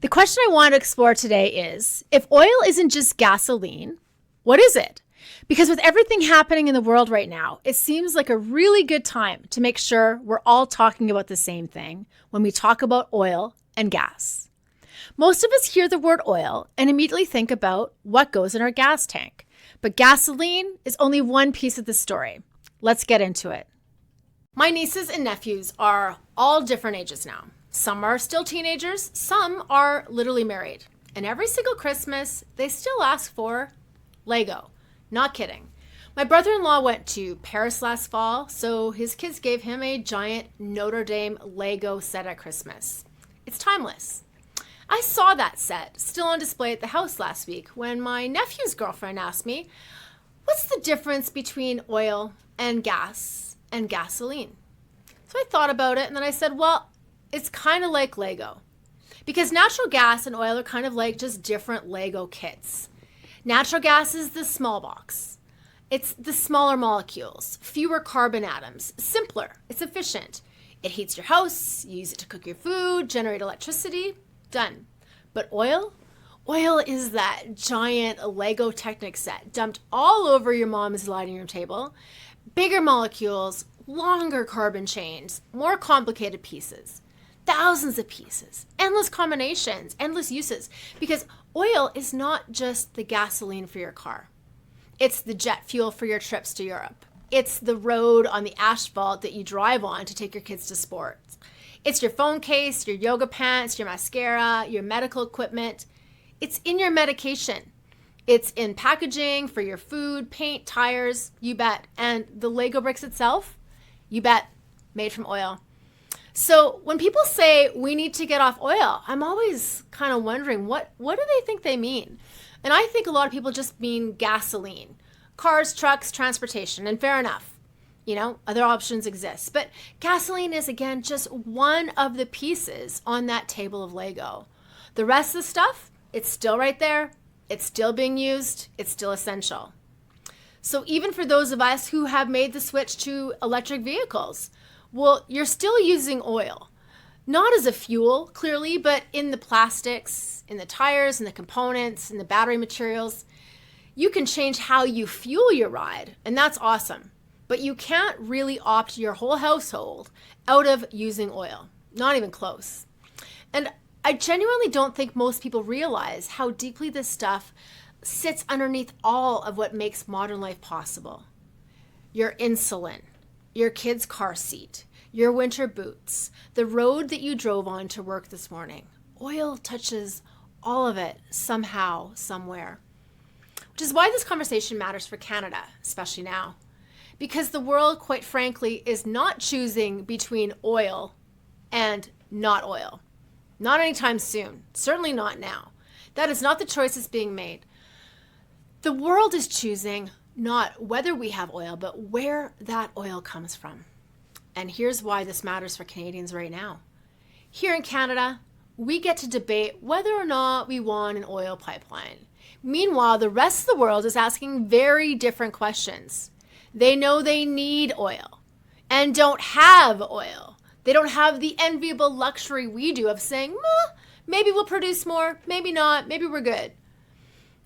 The question I want to explore today is, if oil isn't just gasoline, what is it? Because with everything happening in the world right now, it seems like a really good time to make sure we're all talking about the same thing when we talk about oil and gas. Most of us hear the word oil and immediately think about what goes in our gas tank. But gasoline is only one piece of the story. Let's get into it. My nieces and nephews are all different ages now. Some are still teenagers, some are literally married. And every single Christmas, they still ask for Lego. Not kidding. My brother-in-law went to Paris last fall, so his kids gave him a giant Notre Dame Lego set at Christmas. It's timeless. I saw that set still on display at the house last week when my nephew's girlfriend asked me, what's the difference between oil and gas and gasoline? So I thought about it and then I said, well, it's kind of like Lego. Because natural gas and oil are kind of like just different Lego kits. Natural gas is the small box. It's the smaller molecules, fewer carbon atoms, simpler, it's efficient. It heats your house, you use it to cook your food, generate electricity, done. But oil? Oil is that giant Lego Technic set dumped all over your mom's dining room table. Bigger molecules, longer carbon chains, more complicated pieces. Thousands of pieces, endless combinations, endless uses. Because oil is not just the gasoline for your car. It's the jet fuel for your trips to Europe. It's the road on the asphalt that you drive on to take your kids to sports. It's your phone case, your yoga pants, your mascara, your medical equipment. It's in your medication. It's in packaging for your food, paint, tires, you bet. And the Lego bricks itself, you bet, made from oil. So when people say we need to get off oil, I'm always kind of wondering, what do they think they mean? And I think a lot of people just mean gasoline, cars, trucks, transportation, and fair enough. You know, other options exist. But gasoline is, again, just one of the pieces on that table of Lego. The rest of the stuff, it's still right there. It's still being used. It's still essential. So even for those of us who have made the switch to electric vehicles, well, you're still using oil, not as a fuel, clearly, but in the plastics, in the tires, in the components, in the battery materials. You can change how you fuel your ride, and that's awesome. But you can't really opt your whole household out of using oil, not even close. And I genuinely don't think most people realize how deeply this stuff sits underneath all of what makes modern life possible. Your insulin, your kid's car seat, your winter boots, the road that you drove on to work this morning. Oil touches all of it somehow, somewhere. Which is why this conversation matters for Canada, especially now. Because the world, quite frankly, is not choosing between oil and not oil. Not anytime soon. Certainly not now. That is not the choice that's being made. The world is choosing not whether we have oil, but where that oil comes from. And here's why this matters for Canadians right now. Here in Canada, we get to debate whether or not we want an oil pipeline. Meanwhile, the rest of the world is asking very different questions. They know they need oil and don't have oil. They don't have the enviable luxury we do of saying, maybe we'll produce more, maybe not, maybe we're good.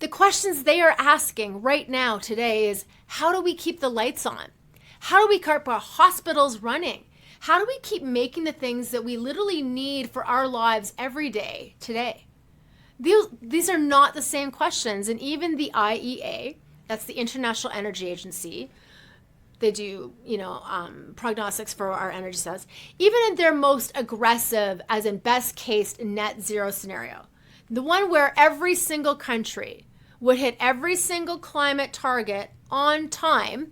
The questions they are asking right now today is, how do we keep the lights on? How do we keep our hospitals running? How do we keep making the things that we literally need for our lives every day today? These are not the same questions. And even the IEA, that's the International Energy Agency, they do, prognostics for our energy source. Even in their most aggressive, as in best case net zero scenario, the one where every single country would hit every single climate target on time,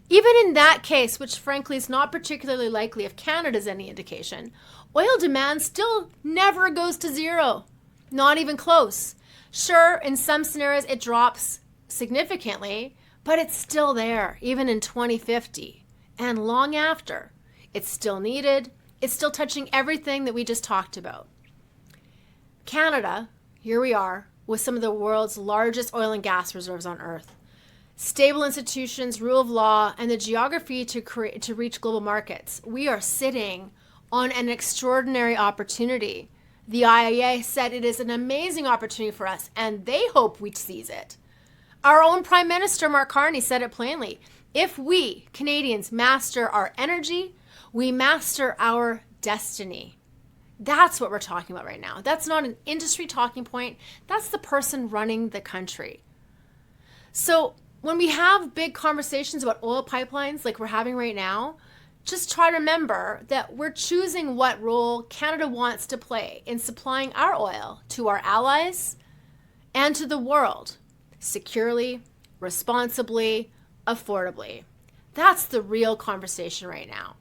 even in that case, which frankly is not particularly likely if Canada's any indication, oil demand still never goes to zero, not even close. Sure, in some scenarios it drops significantly, but it's still there, even in 2050 and long after. It's still needed. It's still touching everything that we just talked about. Canada, here we are, with some of the world's largest oil and gas reserves on Earth. Stable institutions, rule of law, and the geography to reach global markets. We are sitting on an extraordinary opportunity The IEA said it is an amazing opportunity for us, and they hope we seize it. Our own Prime Minister, Mark Carney, said it plainly. If we, Canadians, master our energy, we master our destiny. That's what we're talking about right now. That's not an industry talking point. That's the person running the country. So when we have big conversations about oil pipelines like we're having right now, just try to remember that we're choosing what role Canada wants to play in supplying our oil to our allies and to the world securely, responsibly, affordably. That's the real conversation right now.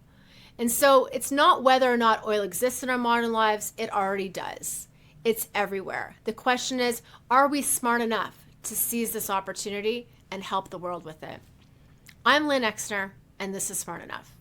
And so it's not whether or not oil exists in our modern lives, it already does. It's everywhere. The question is, are we smart enough to seize this opportunity and help the world with it? I'm Lynn Exner, and this is Smart Enough.